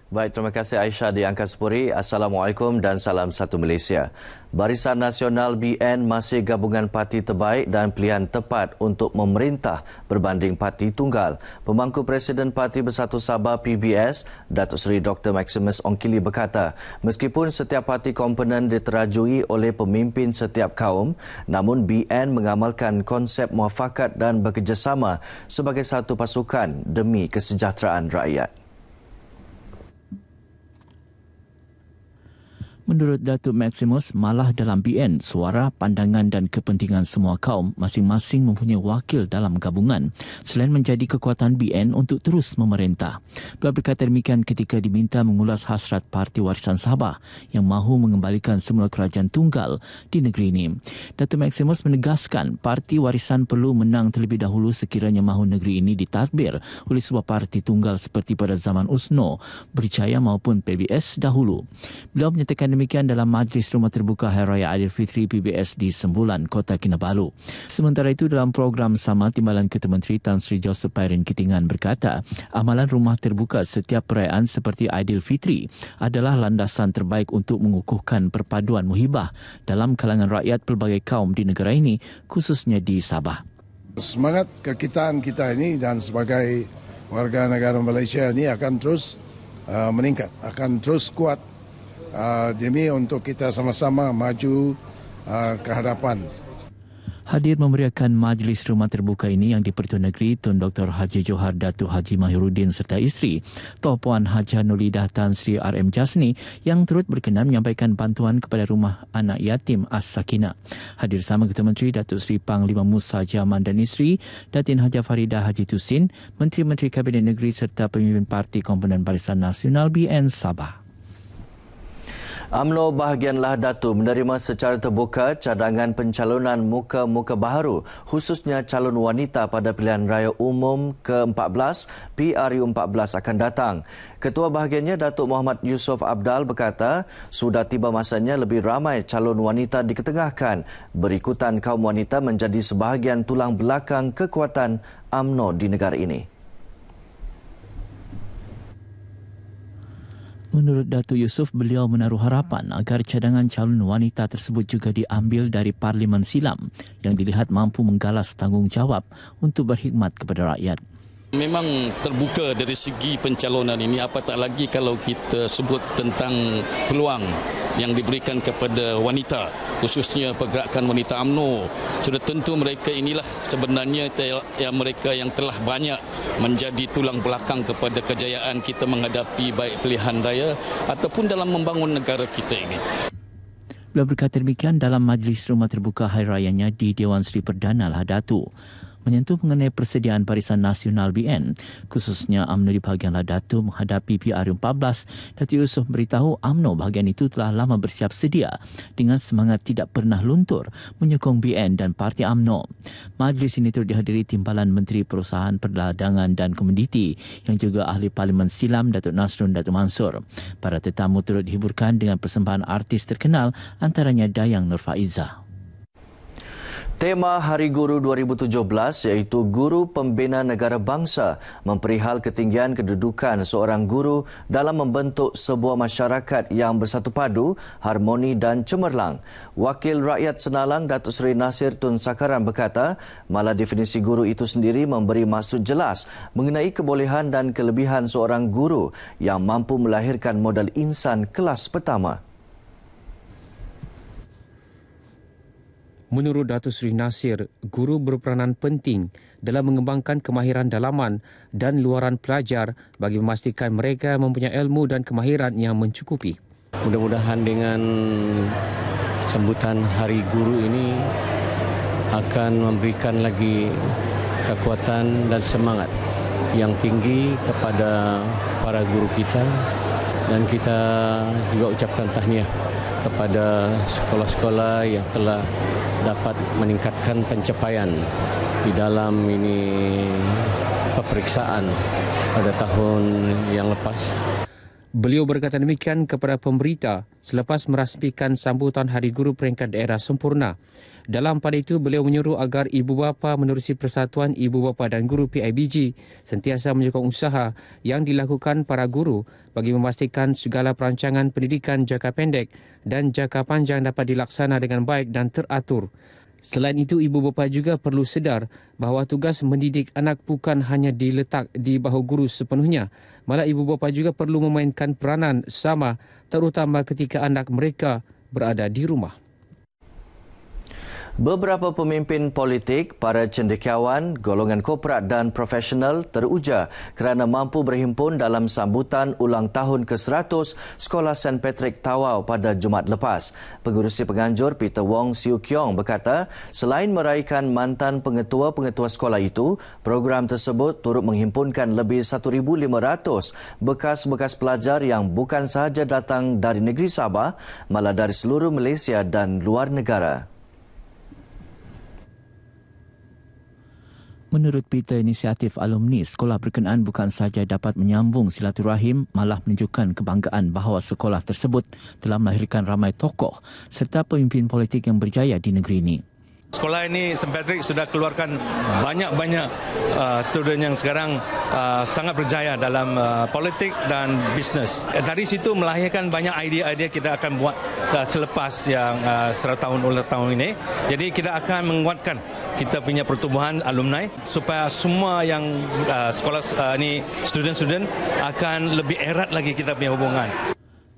Baik, terima kasih Aisyah di Angkasa Puri. Assalamualaikum dan salam satu Malaysia. Barisan Nasional BN masih gabungan parti terbaik dan pilihan tepat untuk memerintah berbanding parti tunggal. Pemangku Presiden Parti Bersatu Sabah PBS, Datuk Seri Dr. Maximus Ongkili berkata, meskipun setiap parti komponen diterajui oleh pemimpin setiap kaum, namun BN mengamalkan konsep muafakat dan bekerjasama sebagai satu pasukan demi kesejahteraan rakyat. Menurut Datuk Maximus, malah dalam BN, suara, pandangan dan kepentingan semua kaum masing-masing mempunyai wakil dalam gabungan selain menjadi kekuatan BN untuk terus memerintah. Beliau berkata demikian ketika diminta mengulas hasrat Parti Warisan Sabah yang mahu mengembalikan semula kerajaan tunggal di negeri ini. Datuk Maximus menegaskan Parti Warisan perlu menang terlebih dahulu sekiranya mahu negeri ini ditadbir oleh sebuah parti tunggal seperti pada zaman USNO, Berjaya maupun PBS dahulu. Beliau menyatakan demikian dalam Majlis Rumah Terbuka Hari Raya Aidilfitri PBS di Sembulan, Kota Kinabalu. Sementara itu, dalam program sama, Timbalan Ketua Menteri Tan Sri Joseph Pairin Kitingan berkata, amalan rumah terbuka setiap perayaan seperti Aidilfitri adalah landasan terbaik untuk mengukuhkan perpaduan muhibah dalam kalangan rakyat pelbagai kaum di negara ini, khususnya di Sabah. Semangat kekitaan kita ini dan sebagai warga negara Malaysia ini akan terus meningkat, akan terus kuat demi untuk kita sama-sama maju ke hadapan. Hadir memeriahkan Majlis Rumah Terbuka ini yang di-Pertua Negeri Tun Dr. Haji Johar Datuk Haji Mahiruddin serta isteri, Toh Puan Haja Nulidah Tan Sri RM Jasni yang turut berkenan menyampaikan bantuan kepada rumah anak yatim As-Sakinah. Hadir sama Ketua Menteri Datuk Seri Panglima Musa Jaman dan isteri, Datin Haja Faridah Haji Tusin, Menteri-Menteri Kabinet Negeri serta pemimpin Parti Komponen Barisan Nasional BN Sabah. UMNO bahagian Lah Datu menerima secara terbuka cadangan pencalonan muka-muka baharu khususnya calon wanita pada pilihan raya umum ke-14 PRU14 akan datang. Ketua bahagiannya Datuk Muhammad Yusof Abdal berkata sudah tiba masanya lebih ramai calon wanita diketengahkan berikutan kaum wanita menjadi sebahagian tulang belakang kekuatan UMNO di negara ini. Menurut Datuk Yusof, beliau menaruh harapan agar cadangan calon wanita tersebut juga diambil dari Parlimen Silam yang dilihat mampu menggalas tanggungjawab untuk berkhidmat kepada rakyat. Memang terbuka dari segi pencalonan ini, apatah lagi kalau kita sebut tentang peluang yang diberikan kepada wanita, khususnya pergerakan wanita UMNO. Sudah tentu mereka inilah sebenarnya mereka yang telah banyak menjadi tulang belakang kepada kejayaan kita menghadapi baik pilihan raya ataupun dalam membangun negara kita ini. Beliau berkata demikian dalam Majlis Rumah Terbuka Hari Rayanya di Dewan Seri Perdana Lah Datu. Menyentuh mengenai persediaan Barisan Nasional BN, khususnya UMNO di bahagian Lah Datu menghadapi PRU14, Datuk Yusof beritahu UMNO bahagian itu telah lama bersiap sedia dengan semangat tidak pernah luntur menyokong BN dan Parti UMNO. Majlis ini turut dihadiri Timbalan Menteri Perusahaan Perdagangan dan Komoditi yang juga Ahli Parlimen Silam Datuk Nasrun Datuk Mansur. Para tetamu turut dihiburkan dengan persembahan artis terkenal antaranya Dayang Nur Faizah. Tema Hari Guru 2017 iaitu Guru Pembina Negara Bangsa memperihal ketinggian kedudukan seorang guru dalam membentuk sebuah masyarakat yang bersatu padu, harmoni dan cemerlang. Wakil Rakyat Senalang Datuk Seri Nasir Tun Sakaran berkata, malah definisi guru itu sendiri memberi maksud jelas mengenai kebolehan dan kelebihan seorang guru yang mampu melahirkan model insan kelas pertama. Menurut Datuk Seri Nasir, guru berperanan penting dalam mengembangkan kemahiran dalaman dan luaran pelajar bagi memastikan mereka mempunyai ilmu dan kemahiran yang mencukupi. Mudah-mudahan dengan sambutan Hari Guru ini akan memberikan lagi kekuatan dan semangat yang tinggi kepada para guru kita, dan kita juga ucapkan tahniah kepada sekolah-sekolah yang telah dapat meningkatkan pencapaian di dalam ini peperiksaan pada tahun yang lepas. Beliau berkata demikian kepada pemberita selepas merasmikan sambutan Hari Guru peringkat daerah sempurna Dalam pada itu, beliau menyuruh agar ibu bapa menerusi Persatuan Ibu Bapa dan Guru PIBG sentiasa menyokong usaha yang dilakukan para guru bagi memastikan segala perancangan pendidikan jangka pendek dan jangka panjang dapat dilaksana dengan baik dan teratur. Selain itu, ibu bapa juga perlu sedar bahawa tugas mendidik anak bukan hanya diletak di bahu guru sepenuhnya. Malah ibu bapa juga perlu memainkan peranan sama terutama ketika anak mereka berada di rumah. Beberapa pemimpin politik, para cendekiawan, golongan korporat dan profesional teruja kerana mampu berhimpun dalam sambutan ulang tahun ke-100 Sekolah St. Patrick Tawau pada Jumaat lepas. Pengurusi penganjur Peter Wong Siu Kiong berkata, selain meraihkan mantan pengetua-pengetua sekolah itu, program tersebut turut menghimpunkan lebih 1,500 bekas-bekas pelajar yang bukan sahaja datang dari negeri Sabah, malah dari seluruh Malaysia dan luar negara. Menurut Peter, inisiatif alumni sekolah berkenaan bukan sahaja dapat menyambung silaturahim, malah menunjukkan kebanggaan bahawa sekolah tersebut telah melahirkan ramai tokoh serta pemimpin politik yang berjaya di negeri ini. Sekolah ini St. Patrick sudah keluarkan banyak-banyak student yang sekarang sangat berjaya dalam politik dan bisnes. Dari situ melahirkan banyak idea-idea kita akan buat selepas yang 100 tahun ulang tahun ini. Jadi kita akan menguatkan kita punya pertubuhan alumni supaya semua yang sekolah ini student-student akan lebih erat lagi kita punya hubungan.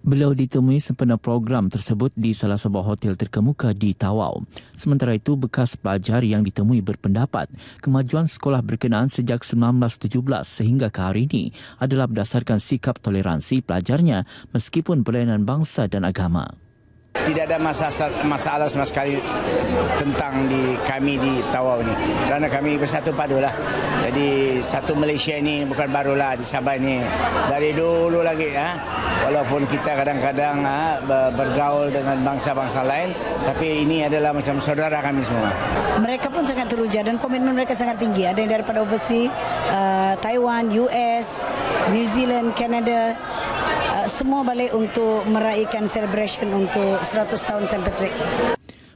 Beliau ditemui sempena program tersebut di salah sebuah hotel terkemuka di Tawau. Sementara itu, bekas pelajar yang ditemui berpendapat kemajuan sekolah berkenaan sejak 1917 sehingga ke hari ini adalah berdasarkan sikap toleransi pelajarnya meskipun berlainan bangsa dan agama. Tidak ada masalah sama sekali tentang kami di Tawau ini. Kerana kami bersatu padu lah. Jadi satu Malaysia ini bukan barulah di Sabah ini. Dari dulu lagi. Walaupun kita kadang-kadang bergaul dengan bangsa-bangsa lain. Tapi ini adalah macam saudara kami semua. Mereka pun sangat teruja dan komitmen mereka sangat tinggi. Ada yang daripada overseas, Taiwan, US, New Zealand, Canada. Semua balik untuk meraihkan celebration untuk 100 tahun St. Patrick.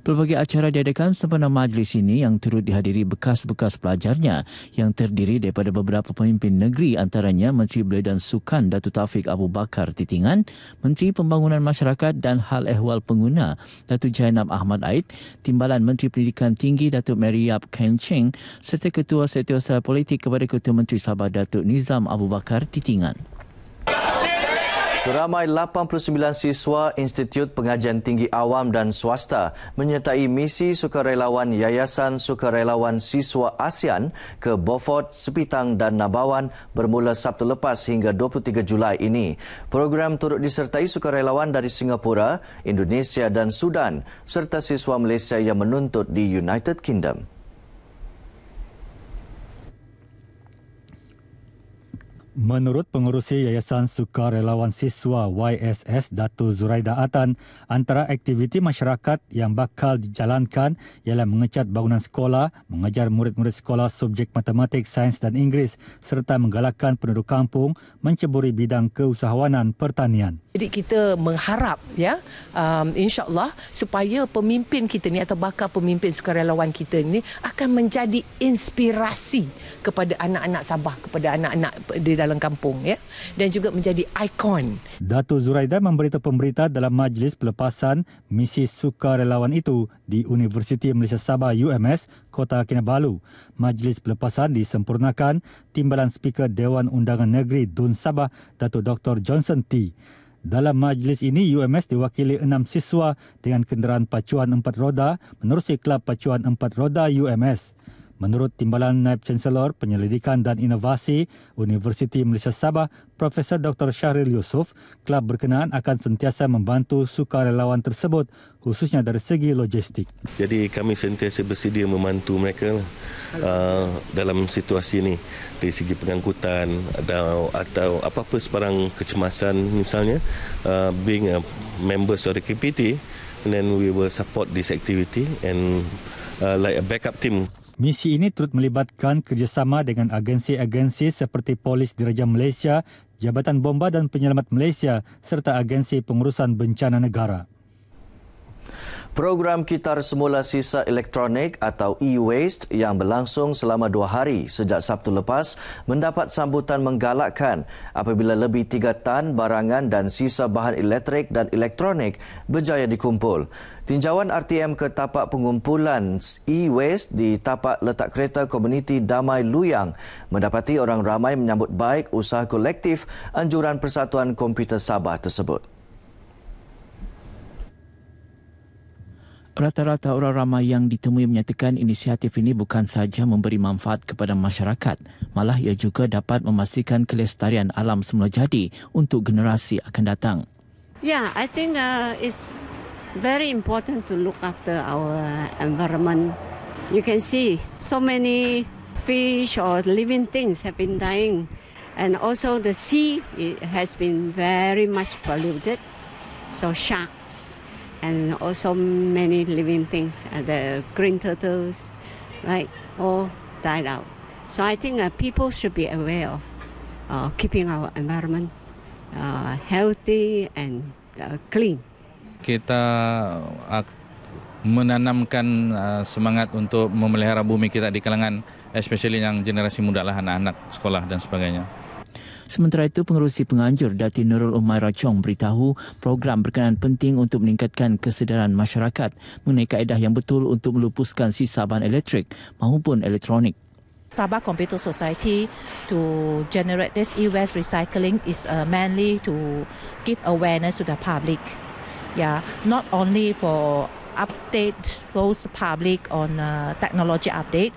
Pelbagai acara diadakan sempena majlis ini yang turut dihadiri bekas-bekas pelajarnya yang terdiri daripada beberapa pemimpin negeri, antaranya Menteri Belia dan Sukan Datuk Taufik Abu Bakar Titingan, Menteri Pembangunan Masyarakat dan Hal Ehwal Pengguna Datuk Jainab Ahmad Aid, Timbalan Menteri Pendidikan Tinggi Datuk Mary Yap Ken Cheng serta Ketua Setiausaha Politik kepada Ketua Menteri Sabah Datuk Nizam Abu Bakar Titingan. Seramai 89 siswa Institut Pengajian Tinggi Awam dan Swasta menyertai misi sukarelawan Yayasan Sukarelawan Siswa ASEAN ke Beaufort, Sepitang dan Nabawan bermula Sabtu lepas hingga 23 Julai ini. Program turut disertai sukarelawan dari Singapura, Indonesia dan Sudan serta siswa Malaysia yang menuntut di United Kingdom. Menurut pengurusi Yayasan Sukarelawan Siswa YSS Datuk Zuraida Atan, antara aktiviti masyarakat yang bakal dijalankan ialah mengecat bangunan sekolah, mengajar murid-murid sekolah subjek matematik, sains dan Inggeris serta menggalakkan penduduk kampung menceburi bidang keusahawanan pertanian. Jadi kita mengharap insya-Allah supaya pemimpin kita ni atau bakal pemimpin sukarelawan kita ni akan menjadi inspirasi kepada anak-anak Sabah, kepada anak-anak di dalam kampung dan juga menjadi ikon. Datuk Zuraida memberitahu pemberita dalam majlis pelepasan misi sukarelawan itu di Universiti Malaysia Sabah UMS Kota Kinabalu. Majlis pelepasan disempurnakan Timbalan Speaker Dewan Undangan Negeri Dun Sabah Datuk Dr. Johnson T. Dalam majlis ini, UMS diwakili 6 siswa dengan kenderaan pacuan 4 roda menerusi Kelab Pacuan 4 Roda UMS. Menurut Timbalan Naib Chancellor Penyelidikan dan Inovasi Universiti Malaysia Sabah, Profesor Dr. Syahril Yusof, kelab berkenaan akan sentiasa membantu sukarelawan tersebut khususnya dari segi logistik. Jadi kami sentiasa bersedia membantu mereka dalam situasi ini dari segi pengangkutan atau apa-apa sebarang kecemasan misalnya, being a members of the KPT, and then we will support this activity and like a backup team. Misi ini turut melibatkan kerjasama dengan agensi-agensi seperti Polis Diraja Malaysia, Jabatan Bomba dan Penyelamat Malaysia serta agensi pengurusan bencana negara. Program Kitar Semula Sisa Elektronik atau e-waste yang berlangsung selama 2 hari sejak Sabtu lepas mendapat sambutan menggalakkan apabila lebih 3 tan barangan dan sisa bahan elektrik dan elektronik berjaya dikumpul. Tinjauan RTM ke tapak pengumpulan e-waste di tapak letak kereta komuniti Damai Luyang mendapati orang ramai menyambut baik usaha kolektif anjuran Persatuan Komputer Sabah tersebut. Rata-rata orang ramai yang ditemui menyatakan inisiatif ini bukan sahaja memberi manfaat kepada masyarakat, malah ia juga dapat memastikan kelestarian alam semula jadi untuk generasi akan datang. Yeah, I think it's very important to look after our environment. You can see so many fish or living things have been dying, and also the sea has been very much polluted. So sharks and also many living things, the green turtles, right, all died out. So I think people should be aware of keeping our environment healthy and clean. Kita menanamkan semangat untuk memelihara bumi kita di kalangan especially yang generasi muda lah, anak-anak sekolah dan sebagainya. Sementara itu, Pengerusi Penganjur Datin Nurul Umairah Chong beritahu program berkenaan penting untuk meningkatkan kesedaran masyarakat mengenai kaedah yang betul untuk melupuskan sisa bahan elektrik maupun elektronik. Sabah Computer Society to generate this e-waste recycling is mainly to give awareness to the public. Yeah, not only for update those public on technology update.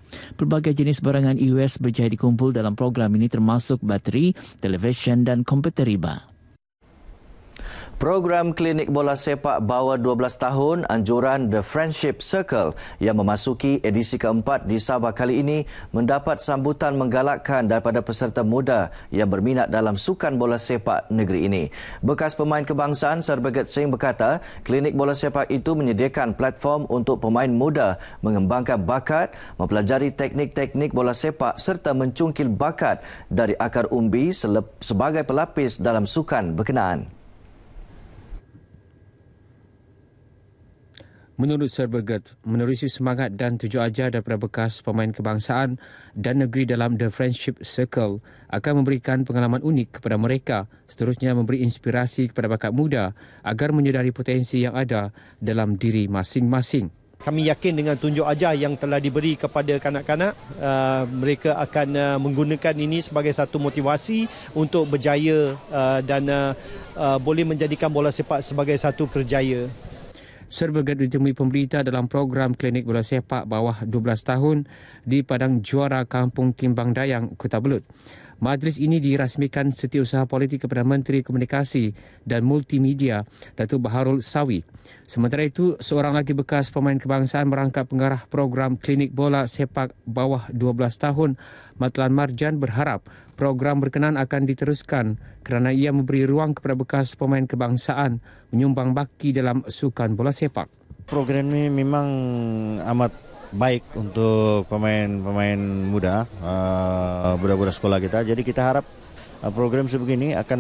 Pelbagai jenis barangan e-waste berjaya dikumpul dalam program ini termasuk bateri, televisyen dan komputer riba. Program klinik bola sepak bawah 12 tahun anjuran The Friendship Circle yang memasuki edisi keempat di Sabah kali ini mendapat sambutan menggalakkan daripada peserta muda yang berminat dalam sukan bola sepak negeri ini. Bekas pemain kebangsaan Sarbagat Singh berkata, klinik bola sepak itu menyediakan platform untuk pemain muda mengembangkan bakat, mempelajari teknik-teknik bola sepak serta mencungkil bakat dari akar umbi sebagai pelapis dalam sukan berkenaan. Menurut Sarbagat, menerusi semangat dan tujuh ajar daripada bekas pemain kebangsaan dan negeri dalam The Friendship Circle akan memberikan pengalaman unik kepada mereka, seterusnya memberi inspirasi kepada bakat muda agar menyedari potensi yang ada dalam diri masing-masing. Kami yakin dengan tunjuk ajar yang telah diberi kepada kanak-kanak, mereka akan menggunakan ini sebagai satu motivasi untuk berjaya dan boleh menjadikan bola sepak sebagai satu kerjaya. Sarbagat ditemui pemberita dalam program klinik bola sepak bawah 12 tahun di Padang Juara Kampung Timbang Dayang, Kota Belud. Majlis ini dirasmikan Setiausaha Politik kepada Menteri Komunikasi dan Multimedia, Datuk Baharul Sawi. Sementara itu, seorang lagi bekas pemain kebangsaan merangkap pengarah program klinik bola sepak bawah 12 tahun, Matlan Marjan, berharap program berkenaan akan diteruskan kerana ia memberi ruang kepada bekas pemain kebangsaan menyumbang baki dalam sukan bola sepak. Program ini memang amat baik untuk pemain-pemain muda, budak-budak sekolah kita. Jadi kita harap program sebegini akan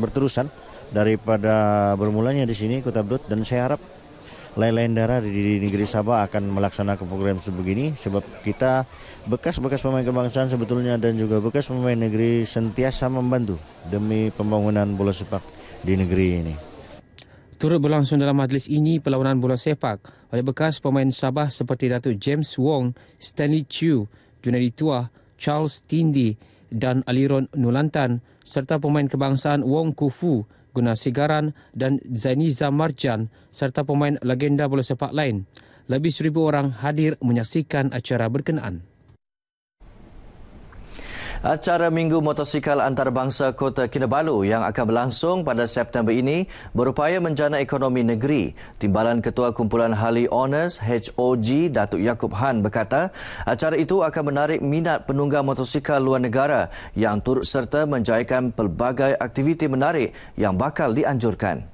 berterusan daripada bermulanya di sini Kota Belud, dan saya harap lain-lain daerah di negeri Sabah akan melaksanakan program sebegini sebab kita bekas-bekas pemain kebangsaan sebetulnya dan juga bekas pemain negeri sentiasa membantu demi pembangunan bola sepak di negeri ini. Turut berlangsung dalam majlis ini perlawanan bola sepak oleh bekas pemain Sabah seperti Datuk James Wong, Stanley Chew, Junaidi Tuah, Charles Tindi dan Aliron Nulantan serta pemain kebangsaan Wong Kufu, Guna Sigaran dan Zainiza Marjan serta pemain legenda bola sepak lain. Lebih 1,000 orang hadir menyaksikan acara berkenaan. Acara Minggu Motosikal Antarabangsa Kota Kinabalu yang akan berlangsung pada September ini berupaya menjana ekonomi negeri. Timbalan Ketua Kumpulan Harley Owners HOG Datuk Yaakob Han berkata, acara itu akan menarik minat penunggang motosikal luar negara yang turut serta menjayakan pelbagai aktiviti menarik yang bakal dianjurkan.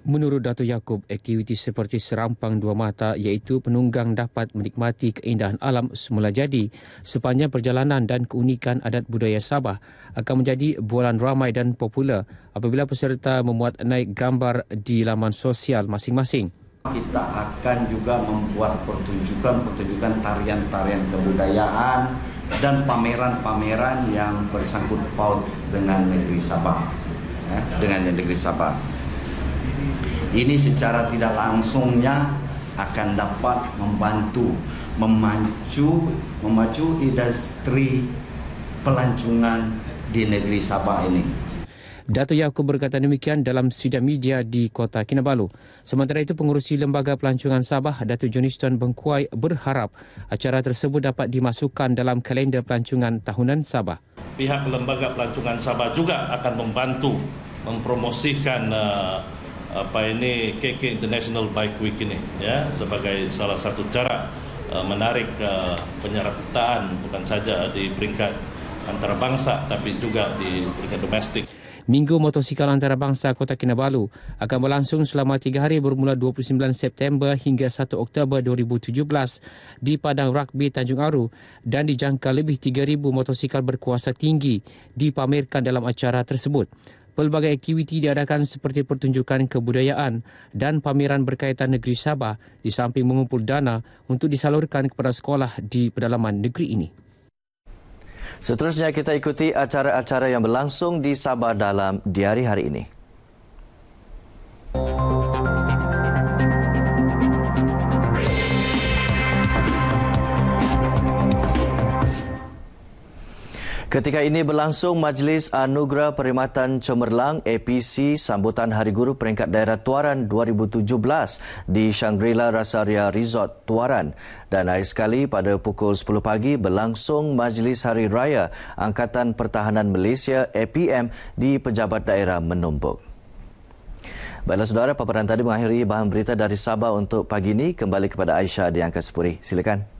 Menurut Dato' Yaakob, aktiviti seperti serampang dua mata iaitu penunggang dapat menikmati keindahan alam semula jadi sepanjang perjalanan dan keunikan adat budaya Sabah akan menjadi bualan ramai dan popular apabila peserta memuat naik gambar di laman sosial masing-masing. Kita akan juga membuat pertunjukan tarian-tarian kebudayaan dan pameran-pameran yang bersangkut paut dengan negeri Sabah. Ini secara tidak langsungnya akan dapat membantu memacu industri pelancongan di negeri Sabah ini. Dato' Yaakob berkata demikian dalam sidang media di Kota Kinabalu. Sementara itu, pengerusi Lembaga Pelancongan Sabah, Dato' Johnston Bengkuai, berharap acara tersebut dapat dimasukkan dalam kalender pelancongan tahunan Sabah. Pihak Lembaga Pelancongan Sabah juga akan membantu mempromosikan KK International Bike Week ini ya sebagai salah satu cara menarik penyertaan bukan saja di peringkat antarabangsa tapi juga di peringkat domestik. Minggu Motosikal Antarabangsa Kota Kinabalu akan berlangsung selama 3 hari bermula 29 September hingga 1 Oktober 2017 di Padang Rugby Tanjung Aru dan dijangka lebih 3,000 motosikal berkuasa tinggi dipamerkan dalam acara tersebut. Pelbagai aktiviti diadakan seperti pertunjukan kebudayaan dan pameran berkaitan negeri Sabah di samping mengumpul dana untuk disalurkan kepada sekolah di pedalaman negeri ini. Seterusnya kita ikuti acara-acara yang berlangsung di Sabah dalam diari hari ini. Ketika ini berlangsung Majlis Anugerah Perkhidmatan Cemerlang APC sambutan Hari Guru Peringkat Daerah Tuaran 2017 di Shangri-La Rasaria Resort Tuaran. Dan akhir sekali pada pukul 10 pagi berlangsung Majlis Hari Raya Angkatan Pertahanan Malaysia APM di Pejabat Daerah Menumbuk. Baiklah saudara, paparan tadi mengakhiri bahan berita dari Sabah untuk pagi ini. Kembali kepada Aisyah di Angkasa Puri. Silakan.